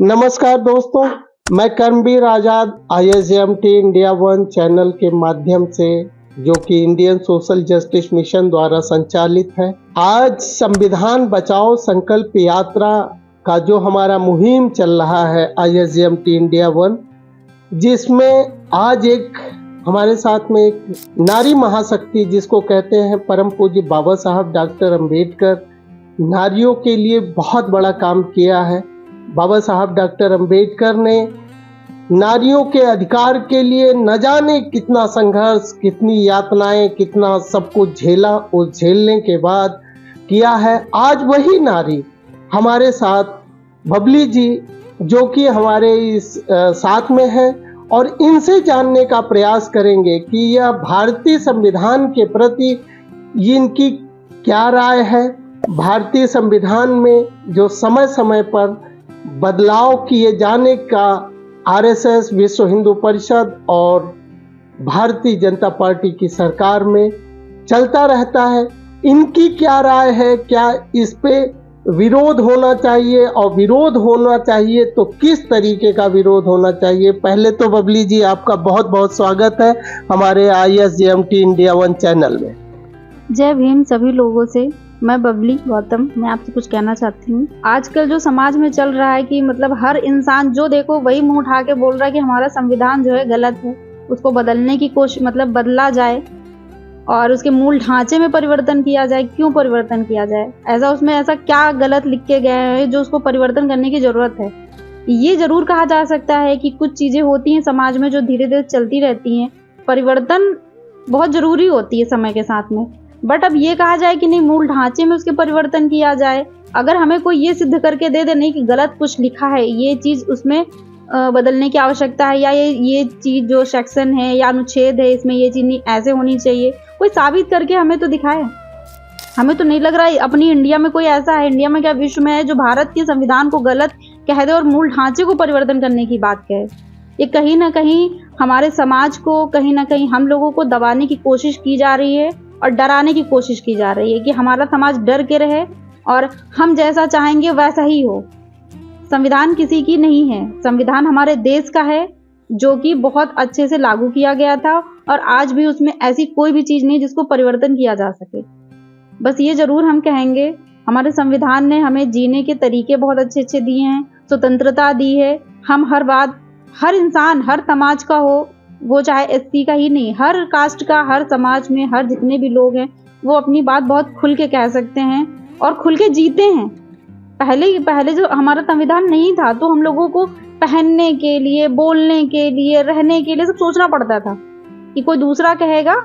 नमस्कार दोस्तों, मैं कर्मवीर आज़ाद ISJMT इंडिया वन चैनल के माध्यम से, जो कि इंडियन सोशल जस्टिस मिशन द्वारा संचालित है, आज संविधान बचाओ संकल्प यात्रा का जो हमारा मुहिम चल रहा है ISJMT इंडिया वन, जिसमें आज एक हमारे साथ में एक नारी महाशक्ति जिसको कहते हैं परम पूज्य बाबा साहब डॉक्टर अंबेडकर, नारियों के लिए बहुत बड़ा काम किया है। बाबा साहब डॉक्टर अंबेडकर ने नारियों के अधिकार के लिए न जाने कितना संघर्ष, कितनी यातनाएं, कितना सब कुछ झेला। उस झेलने के बाद किया है। आज वही नारी हमारे साथ बबली जी, जो कि हमारे इस साथ में है, और इनसे जानने का प्रयास करेंगे कि यह भारतीय संविधान के प्रति इनकी क्या राय है। भारतीय संविधान में जो समय समय पर बदलाव किए जाने का RSS, विश्व हिंदू परिषद और भारतीय जनता पार्टी की सरकार में चलता रहता है, इनकी क्या राय है, क्या इस पे विरोध होना चाहिए, और विरोध होना चाहिए तो किस तरीके का विरोध होना चाहिए। पहले तो बबली जी, आपका बहुत बहुत स्वागत है हमारे ISJMT इंडिया वन चैनल में। जय भीम सभी लोगों से। मैं बबली गौतम, मैं आपसे कुछ कहना चाहती हूँ। आजकल जो समाज में चल रहा है कि मतलब हर इंसान जो देखो वही मुंह उठा के बोल रहा है कि हमारा संविधान जो है गलत है, उसको बदलने की कोशिश, मतलब बदला जाए और उसके मूल ढांचे में परिवर्तन किया जाए। क्यों परिवर्तन किया जाए? उसमें ऐसा क्या गलत लिख के गए हैं जो उसको परिवर्तन करने की जरूरत है? ये जरूर कहा जा सकता है कि कुछ चीजें होती हैं समाज में जो धीरे धीरे चलती रहती हैं, परिवर्तन बहुत जरूरी होती है समय के साथ में। बट अब ये कहा जाए कि नहीं, मूल ढांचे में उसके परिवर्तन किया जाए। अगर हमें कोई ये सिद्ध करके दे दे नहीं कि गलत कुछ लिखा है, ये चीज उसमें बदलने की आवश्यकता है, या ये चीज जो सेक्शन है या अनुच्छेद है इसमें ये चीज नहीं ऐसे होनी चाहिए, कोई साबित करके हमें तो दिखाए। हमें तो नहीं लग रहा है अपनी इंडिया में कोई ऐसा है, इंडिया में क्या विश्व में है, जो भारत के संविधान को गलत कह दे और मूल ढांचे को परिवर्तन करने की बात कहे। ये कहीं ना कहीं हमारे समाज को, कहीं ना कहीं हम लोगों को दबाने की कोशिश की जा रही है और डराने की कोशिश की जा रही है कि हमारा समाज डर के रहे और हम जैसा चाहेंगे वैसा ही हो। संविधान किसी की नहीं है, संविधान हमारे देश का है, जो कि बहुत अच्छे से लागू किया गया था और आज भी उसमें ऐसी कोई भी चीज नहीं जिसको परिवर्तन किया जा सके। बस ये जरूर हम कहेंगे, हमारे संविधान ने हमें जीने के तरीके बहुत अच्छे अच्छे दिए हैं, स्वतंत्रता दी है। हम हर बात, हर इंसान, हर समाज का हो, वो चाहे SC का ही नहीं, हर कास्ट का, हर समाज में हर जितने भी लोग हैं वो अपनी बात बहुत खुल के कह सकते हैं और खुल के जीते हैं। पहले जो हमारा संविधान नहीं था तो हम लोगों को पहनने के लिए, बोलने के लिए, रहने के लिए सब सोचना पड़ता था कि कोई दूसरा कहेगा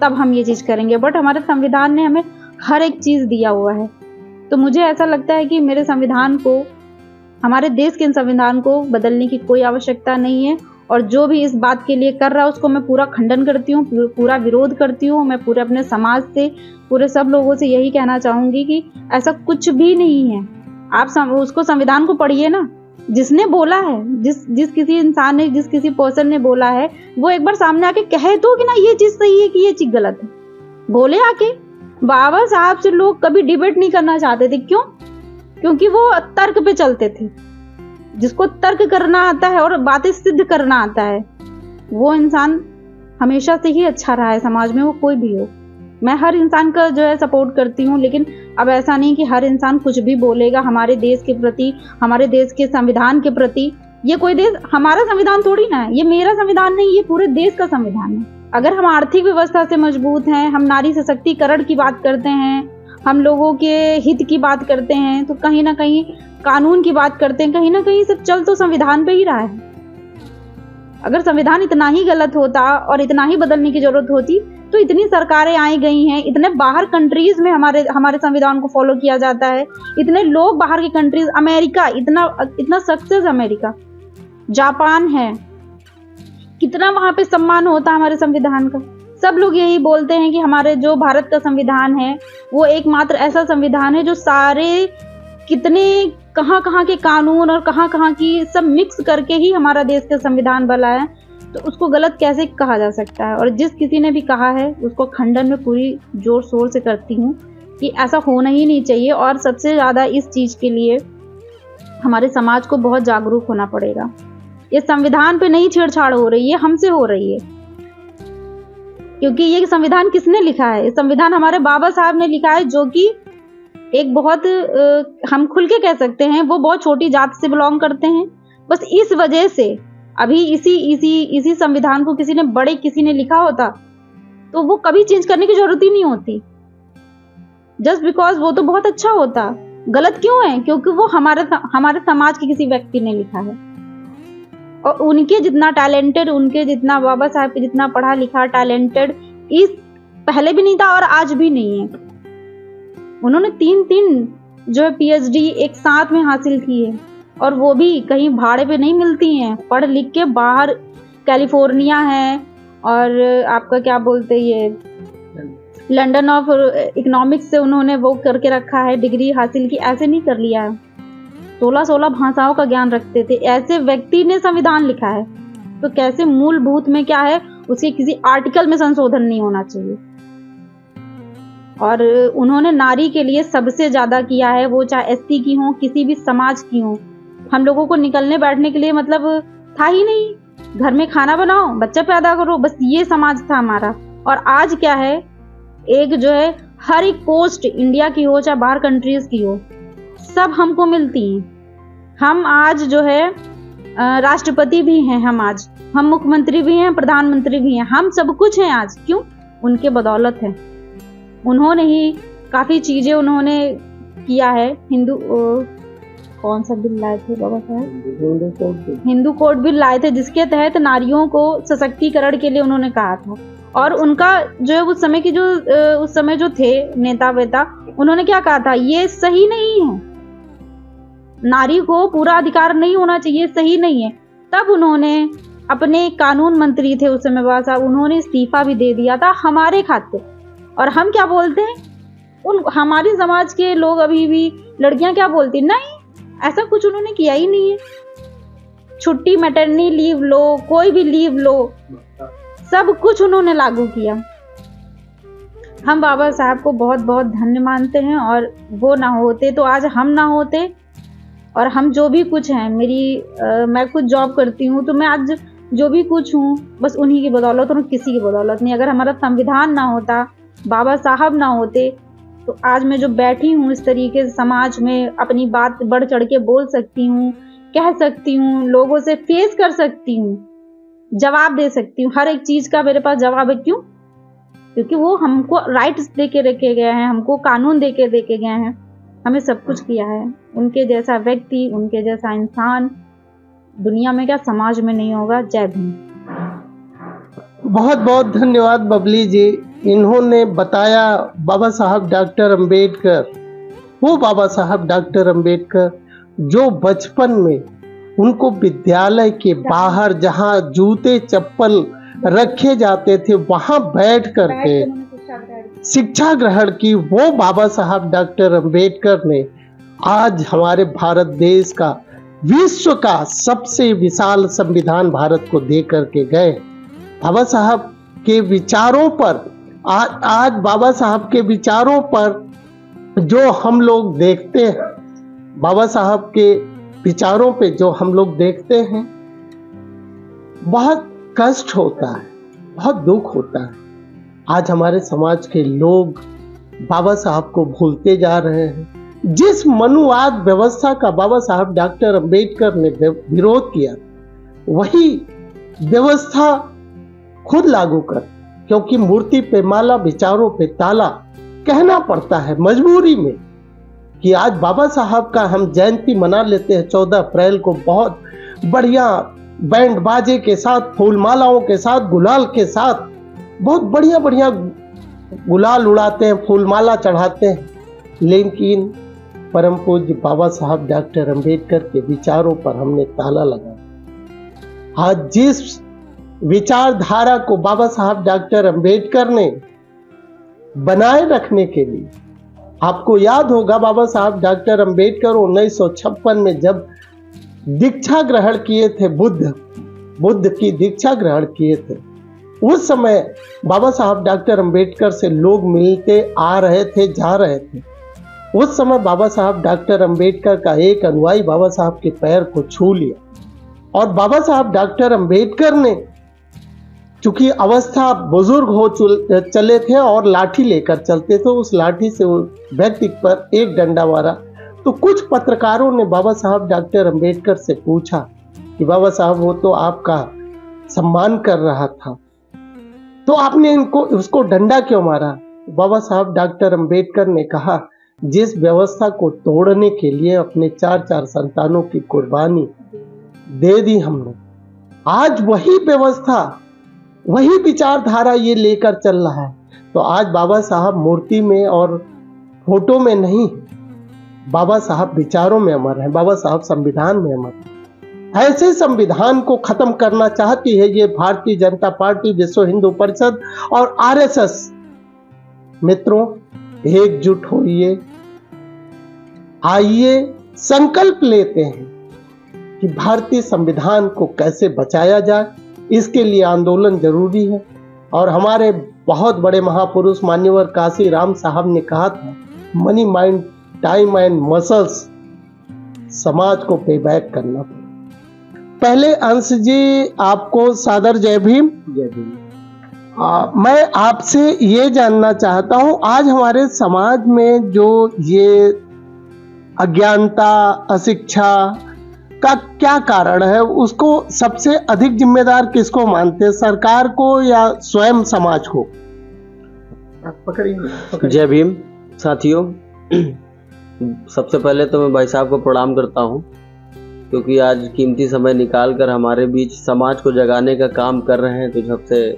तब हम ये चीज करेंगे। बट हमारे संविधान ने हमें हर एक चीज दिया हुआ है। तो मुझे ऐसा लगता है कि मेरे संविधान को, हमारे देश के संविधान को बदलने की कोई आवश्यकता नहीं है, और जो भी इस बात के लिए कर रहा है उसको मैं पूरा खंडन करती हूँ, पूरा विरोध करती हूँ। मैं पूरे अपने समाज से, पूरे सब लोगों से यही कहना चाहूंगी कि ऐसा कुछ भी नहीं है। आप उसको, संविधान को पढ़िए ना, जिसने बोला है, जिस किसी इंसान ने, जिस किसी पर्सन ने बोला है, वो एक बार सामने आके कहे तो कि ना ये चीज सही है कि ये चीज गलत है, बोले आके। बाबा साहब से लोग कभी डिबेट नहीं करना चाहते थे। क्यों? क्योंकि वो तर्क पे चलते थे। जिसको तर्क करना आता है और बातें सिद्ध करना आता है, वो इंसान हमेशा से ही अच्छा रहा है समाज में, वो कोई भी हो। मैं हर इंसान का जो है सपोर्ट करती हूँ, लेकिन अब ऐसा नहीं कि हर इंसान कुछ भी बोलेगा हमारे देश के प्रति, हमारे देश के संविधान के प्रति। ये कोई देश, हमारा संविधान थोड़ी ना है, ये मेरा संविधान नहीं, ये पूरे देश का संविधान है। अगर हम आर्थिक व्यवस्था से मजबूत हैं, हम नारी सशक्तिकरण की बात करते हैं, हम लोगों के हित की बात करते हैं, तो कहीं ना कहीं कानून की बात करते हैं, कहीं ना कहीं सब चल तो संविधान पे ही रहा है। अगर संविधान इतना ही गलत होता और इतना ही बदलने की जरूरत होती तो इतनी सरकारें आई गई हैं, इतने बाहर कंट्रीज में हमारे संविधान को फॉलो किया जाता है, इतने लोग बाहर की कंट्रीज, अमेरिका, इतना सक्सेस अमेरिका, जापान है, कितना वहां पे सम्मान होता है हमारे संविधान का। सब लोग यही बोलते हैं कि हमारे जो भारत का संविधान है वो एकमात्र ऐसा संविधान है जो सारे कितने कहाँ के कानून और कहाँ की सब मिक्स करके ही हमारा देश का संविधान बना है। तो उसको गलत कैसे कहा जा सकता है? और जिस किसी ने भी कहा है उसको खंडन में पूरी जोर शोर से करती हूँ कि ऐसा होना ही नहीं चाहिए। और सबसे ज़्यादा इस चीज़ के लिए हमारे समाज को बहुत जागरूक होना पड़ेगा। ये संविधान पे नहीं छेड़छाड़ हो रही है, हमसे हो रही है, क्योंकि ये संविधान किसने लिखा है? संविधान हमारे बाबा साहब ने लिखा है, जो कि एक बहुत हम खुल के कह सकते हैं वो बहुत छोटी जात से बिलोंग करते हैं। बस इस वजह से अभी इसी संविधान को किसी ने लिखा होता तो वो कभी चेंज करने की जरूरत ही नहीं होती, जस्ट बिकॉज वो तो बहुत अच्छा होता। गलत क्यों है? क्योंकि वो हमारे समाज के किसी व्यक्ति ने लिखा है, और उनके जितना टैलेंटेड, उनके जितना बाबा साहब के जितना पढ़ा लिखा टैलेंटेड इस पहले भी नहीं था और आज भी नहीं है। उन्होंने 3 जो है PhD एक साथ में हासिल की है, और वो भी कहीं भाड़े पे नहीं मिलती हैं। पढ़ लिख के बाहर कैलिफोर्निया है, और आपका क्या बोलते हैं ये लंदन ऑफ इकोनॉमिक्स से उन्होंने वो करके रखा है, डिग्री हासिल की। ऐसे नहीं कर लिया है, 16 भाषाओं का ज्ञान रखते थे, ऐसे व्यक्ति ने संविधान लिखा है, तो कैसे मूलभूत में क्या है उसके किसी आर्टिकल में संशोधन नहीं होना चाहिए। और उन्होंने नारी के लिए सबसे ज्यादा किया है, वो चाहे SC की हो, किसी भी समाज की हो। हम लोगों को निकलने बैठने के लिए मतलब था ही नहीं, घर में खाना बनाओ, बच्चा पैदा करो, बस ये समाज था हमारा। और आज क्या है, एक जो है हर एक पोस्ट इंडिया की हो चाहे बाहर कंट्रीज की हो, सब हमको मिलती हैं। हम आज जो है राष्ट्रपति भी हैं, हम मुख्यमंत्री भी हैं, प्रधानमंत्री भी हैं, हम सब कुछ हैं आज। क्यों? उनके बदौलत है। उन्होंने ही काफी चीजें उन्होंने किया है। कौन सा बिल लाए थे बाबा साहब? हिंदू कोड बिल लाए थे, जिसके तहत नारियों को सशक्तिकरण के लिए उन्होंने कहा था। और उनका जो है उस समय जो थे नेता वेता, उन्होंने क्या कहा था, ये सही नहीं है, नारी को पूरा अधिकार नहीं होना चाहिए, सही नहीं है। तब उन्होंने अपने कानून मंत्री थे उस समय बाबा साहब, उन्होंने इस्तीफा भी दे दिया था हमारे खातिर। और हम क्या बोलते हैं, हमारे समाज के लोग अभी भी, लड़कियां क्या बोलती, नहीं ऐसा कुछ उन्होंने किया ही नहीं है। छुट्टी, मैटरनिटी लीव लो, कोई भी लीव लो, सब कुछ उन्होंने लागू किया। हम बाबा साहब को बहुत बहुत धन्य मानते हैं, और वो ना होते तो आज हम ना होते। और हम जो भी कुछ हैं, मैं खुद जॉब करती हूँ, तो मैं आज जो भी कुछ हूँ बस उन्हीं की बदौलत, और किसी की बदौलत नहीं। अगर हमारा संविधान ना होता, बाबा साहब ना होते, तो आज मैं जो बैठी हूँ इस तरीके से समाज में अपनी बात बढ़ चढ़ के बोल सकती हूँ, कह सकती हूँ, लोगों से फेस कर सकती हूँ, जवाब दे सकती हूँ, हर एक चीज का मेरे पास जवाब है। क्यों? क्योंकि वो हमको राइट्स दे के रखे गए हैं, हमको कानून दे के गए हैं, हमें सब कुछ किया है। उनके जैसा व्यक्ति, उनके जैसा इंसान दुनिया में क्या, समाज में नहीं होगा। जय भीम। बहुत बहुत धन्यवाद बबली जी। इन्होंने बताया बाबा साहब डॉक्टर अंबेडकर, वो बाबा साहब डॉक्टर अंबेडकर जो बचपन में उनको विद्यालय के बाहर जहाँ जूते चप्पल रखे जाते थे वहां बैठ करके शिक्षा ग्रहण की, वो बाबा साहब डॉक्टर अंबेडकर ने आज हमारे भारत देश का, विश्व का सबसे विशाल संविधान भारत को दे करके गए। बाबा साहब के विचारों पर आज बाबा साहब के विचारों पर जो हम लोग देखते हैं, बाबा साहब के विचारों पे जो हम लोग देखते हैं, बहुत कष्ट होता है, बहुत दुख होता है। आज हमारे समाज के लोग बाबा साहब को भूलते जा रहे हैं। जिस मनुवाद व्यवस्था का बाबा साहब डॉक्टर अंबेडकर ने विरोध किया, वही व्यवस्था खुद लागू कर, क्योंकि मूर्ति पे माला, विचारों पे ताला, कहना पड़ता है मजबूरी में कि आज बाबा साहब का हम जयंती मना लेते हैं 14 अप्रैल को, बहुत बढ़िया बैंड बाजे के साथ, फूल मालाओं के साथ, गुलाल के साथ, बहुत बढ़िया बढ़िया गुलाल उड़ाते हैं, फूल माला चढ़ाते हैं। लेकिन परम पूज्य बाबा साहब डॉक्टर अंबेडकर के विचारों पर हमने ताला लगाया। आज जिस विचारधारा को बाबा साहब डॉक्टर अंबेडकर ने बनाए रखने के लिए, आपको याद होगा बाबा साहब डॉक्टर अंबेडकर 1956 में जब दीक्षा ग्रहण किए थे, बुद्ध की दीक्षा ग्रहण किए थे, उस समय बाबा साहब डॉक्टर अंबेडकर से लोग मिलते आ रहे थे, जा रहे थे। उस समय बाबा साहब डॉक्टर अंबेडकर का एक अनुयायी बाबा साहब के पैर को छू लिया और बाबा साहब डॉक्टर अंबेडकर ने, चूंकि अवस्था बुजुर्ग हो चले थे और लाठी लेकर चलते थे, उस लाठी से वो व्यक्ति पर एक डंडा मारा। तो कुछ पत्रकारों ने बाबा साहब डॉक्टर अंबेडकर से पूछा कि बाबा साहब वो तो आपका सम्मान कर रहा था, तो आपने उसको डंडा क्यों मारा? बाबा साहब डॉक्टर अंबेडकर ने कहा, जिस व्यवस्था को तोड़ने के लिए अपने 4 संतानों की कुर्बानी दे दी हमने, आज वही व्यवस्था, वही विचारधारा ये लेकर चल रहा है। तो आज बाबा साहब मूर्ति में और फोटो में नहीं, बाबा साहब विचारों में अमर हैं, बाबा साहब संविधान में अमर हैं। ऐसे संविधान को खत्म करना चाहती है ये भारतीय जनता पार्टी, विश्व हिंदू परिषद और आरएसएस। मित्रों, एकजुट होइए, आइए संकल्प लेते हैं कि भारतीय संविधान को कैसे बचाया जाए। इसके लिए आंदोलन जरूरी है। और हमारे बहुत बड़े महापुरुष मान्यवर काशी राम साहब ने कहा था, money, mind, time and muscles, समाज को पे बैक करना। पहले अंश जी आपको सादर जय भीम। जय भीम। मैं आपसे ये जानना चाहता हूँ, आज हमारे समाज में जो ये अज्ञानता, अशिक्षा का क्या कारण है, उसको सबसे अधिक जिम्मेदार किसको मानते हैं, सरकार को या स्वयं समाज को? पकड़िए। जय भीम साथियों, सबसे पहले तो मैं भाई साहब को प्रणाम करता हूँ, क्योंकि आज कीमती समय निकाल कर हमारे बीच समाज को जगाने का काम कर रहे हैं। तो सबसे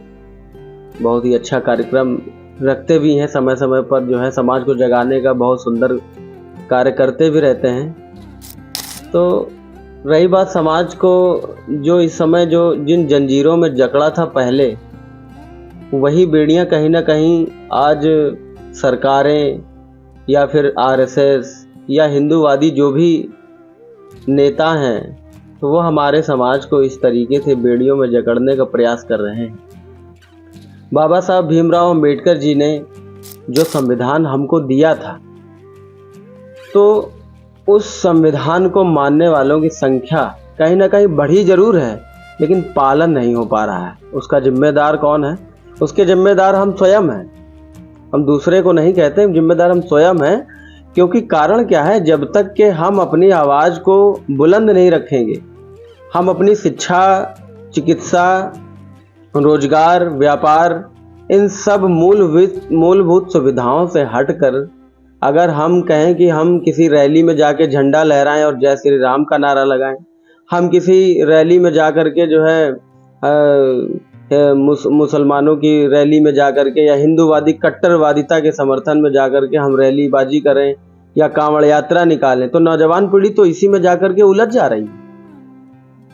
बहुत ही अच्छा कार्यक्रम रखते भी हैं, समय समय पर जो है समाज को जगाने का बहुत सुंदर कार्य करते भी रहते हैं। तो रही बात समाज को, जो इस समय जो जिन जंजीरों में जकड़ा था पहले, वही बेड़ियां कहीं ना कहीं आज सरकारें या फिर आरएसएस या हिंदूवादी जो भी नेता हैं, तो वो हमारे समाज को इस तरीके से बेड़ियों में जकड़ने का प्रयास कर रहे हैं। बाबा साहब भीमराव अंबेडकर जी ने जो संविधान हमको दिया था, तो उस संविधान को मानने वालों की संख्या कहीं ना कहीं बढ़ी जरूर है, लेकिन पालन नहीं हो पा रहा है। उसका जिम्मेदार कौन है? उसके जिम्मेदार हम स्वयं हैं। हम दूसरे को नहीं कहते, जिम्मेदार हम स्वयं हैं। क्योंकि कारण क्या है, जब तक के हम अपनी आवाज़ को बुलंद नहीं रखेंगे, हम अपनी शिक्षा, चिकित्सा, रोजगार, व्यापार, इन सब मूलभूत सुविधाओं से हटकर अगर हम कहें कि हम किसी रैली में जाके झंडा लहराएं और जय श्री राम का नारा लगाएं, हम किसी रैली में जाकर के जो है मुसलमानों की रैली में जाकर के या हिंदूवादी कट्टरवादिता के समर्थन में जाकर के हम रैली बाजी करें या कांवड़ यात्रा निकालें, तो नौजवान पीढ़ी तो इसी में जाकर के उलझ जा रही है।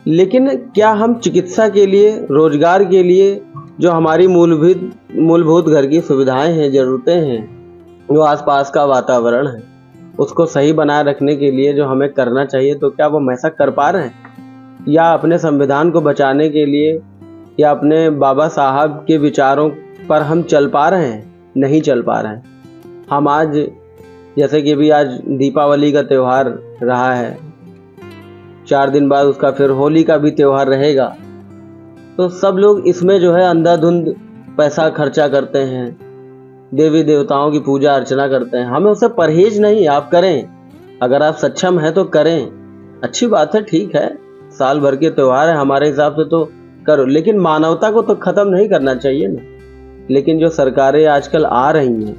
लेकिन क्या हम चिकित्सा के लिए, रोजगार के लिए, जो हमारी मूलभूत घर की सुविधाएं हैं, ज़रूरतें हैं, जो आसपास का वातावरण है, उसको सही बनाए रखने के लिए जो हमें करना चाहिए, तो क्या वो ऐसा कर पा रहे हैं? या अपने संविधान को बचाने के लिए या अपने बाबा साहब के विचारों पर हम चल पा रहे हैं? नहीं चल पा रहे हैं। हम आज, जैसे कि भी आज दीपावली का त्यौहार रहा है, 4 दिन बाद उसका फिर होली का भी त्यौहार रहेगा, तो सब लोग इसमें जो है अंधाधुंध पैसा खर्चा करते हैं, देवी देवताओं की पूजा अर्चना करते हैं। हमें उससे परहेज नहीं, आप करें, अगर आप सक्षम हैं तो करें, अच्छी बात है, ठीक है, साल भर के त्यौहार है, हमारे हिसाब से तो करो, लेकिन मानवता को तो खत्म नहीं करना चाहिए ना। लेकिन जो सरकारें आजकल आ रही हैं,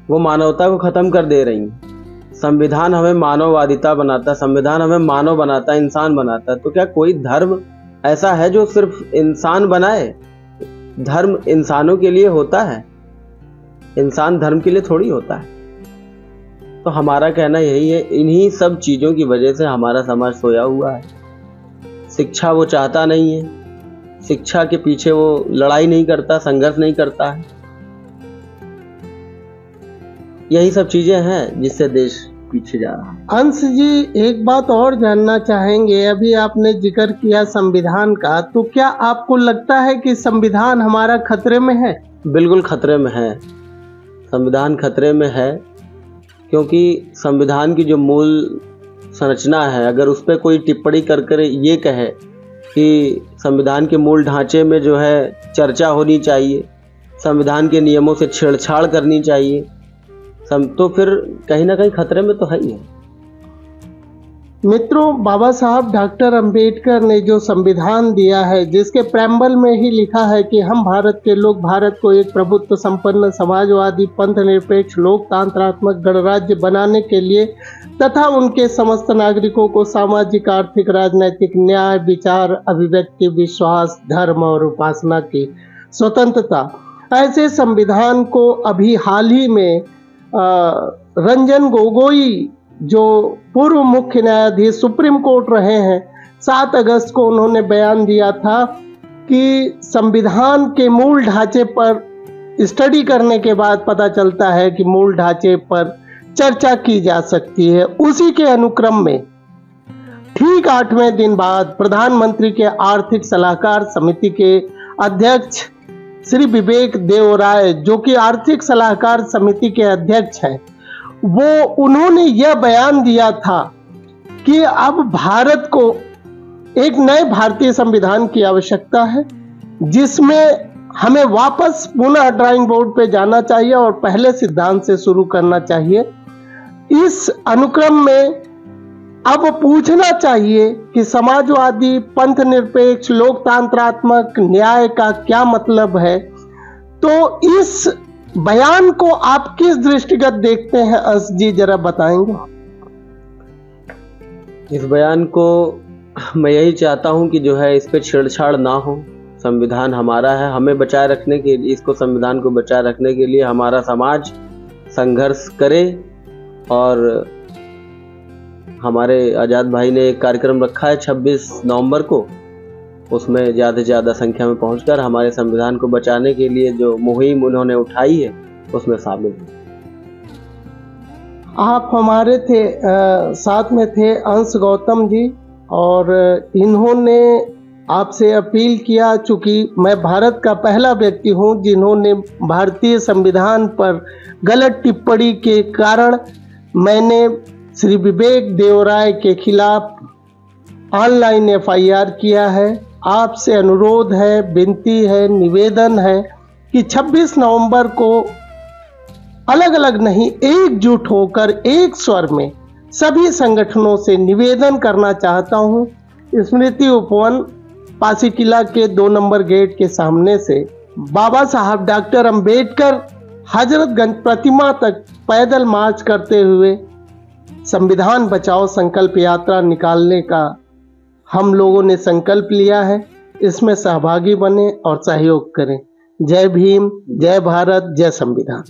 वो मानवता को खत्म कर दे रही हैं। संविधान हमें मानववादिता बनाता, संविधान हमें मानव बनाता, इंसान बनाता। तो क्या कोई धर्म ऐसा है जो सिर्फ इंसान बनाए? धर्म इंसानों के लिए होता है, इंसान धर्म के लिए थोड़ी होता है। तो हमारा कहना यही है, इन्हीं सब चीज़ों की वजह से हमारा समाज सोया हुआ है। शिक्षा वो चाहता नहीं है, शिक्षा के पीछे वो लड़ाई नहीं करता, संघर्ष नहीं करता है। यही सब चीजें हैं जिससे देश पीछे जा रहा है। अंश जी, एक बात और जानना चाहेंगे, अभी आपने जिक्र किया संविधान का, तो क्या आपको लगता है कि संविधान हमारा खतरे में है? बिल्कुल खतरे में है, संविधान खतरे में है, क्योंकि संविधान की जो मूल संरचना है, अगर उस पर कोई टिप्पणी कर ये कहे कि संविधान के मूल ढांचे में जो है चर्चा होनी चाहिए, संविधान के नियमों से छेड़छाड़ करनी चाहिए, तो फिर कहीं ना कहीं खतरे में तो है ही है। मित्रों, बाबा साहब डॉक्टर अंबेडकर ने जो संविधान दिया है, जिसके प्रेम्बल में ही लिखा है कि हम भारत के लोग भारत को एक प्रभुत्व संपन्न समाजवादी पंथ निरपेक्ष लोकतंत्रात्मक गणराज्य बनाने के लिए तथा उनके समस्त नागरिकों को सामाजिक आर्थिक राजनैतिक न्याय विचार अभिव्यक्ति विश्वास धर्म और उपासना की स्वतंत्रता, ऐसे संविधान को अभी हाल ही में रंजन गोगोई जो पूर्व मुख्य न्यायाधीश सुप्रीम कोर्ट रहे हैं, 7 अगस्त को उन्होंने बयान दिया था कि संविधान के मूल ढांचे पर स्टडी करने के बाद पता चलता है कि मूल ढांचे पर चर्चा की जा सकती है। उसी के अनुक्रम में ठीक 8वें दिन बाद प्रधानमंत्री के आर्थिक सलाहकार समिति के अध्यक्ष श्री विवेक देवराय, जो कि आर्थिक सलाहकार समिति के अध्यक्ष हैं, उन्होंने यह बयान दिया था कि अब भारत को एक नए भारतीय संविधान की आवश्यकता है, जिसमें हमें वापस पुनः ड्राइंग बोर्ड पे जाना चाहिए और पहले सिद्धांत से शुरू करना चाहिए। इस अनुक्रम में अब पूछना चाहिए कि समाजवादी पंथ निरपेक्ष लोकतंत्रात्मक न्याय का क्या मतलब है। तो इस बयान को आप किस दृष्टिगत देखते हैं, अंश जी जरा बताएंगे। इस बयान को मैं यही चाहता हूं कि जो है इस पे छेड़छाड़ ना हो। संविधान हमारा है, हमें बचाए रखने के लिए, इसको संविधान को बचाए रखने के लिए हमारा समाज संघर्ष करे। और हमारे आज़ाद भाई ने एक कार्यक्रम रखा है 26 नवंबर को, उसमें ज़्यादा से ज़्यादा संख्या में पहुंचकर हमारे संविधान को बचाने के लिए जो मुहिम उन्होंने उठाई है उसमें शामिल है। आप हमारे साथ में थे अंश गौतम जी, और इन्होंने आपसे अपील किया, चूंकि मैं भारत का पहला व्यक्ति हूं जिन्होंने भारतीय संविधान पर गलत टिप्पणी के कारण मैंने श्री विवेक देवराय के खिलाफ ऑनलाइन FIR किया है। आपसे अनुरोध है, विनती है, निवेदन है कि 26 नवंबर को अलग अलग नहीं, एकजुट होकर एक स्वर में सभी संगठनों से निवेदन करना चाहता हूं। स्मृति उपवन पासी किला के 2 नंबर गेट के सामने से बाबा साहब डॉक्टर अंबेडकर हजरतगंज प्रतिमा तक पैदल मार्च करते हुए संविधान बचाओ संकल्प यात्रा निकालने का हम लोगों ने संकल्प लिया है। इसमें सहभागी बने और सहयोग करें। जय भीम, जय भारत, जय संविधान।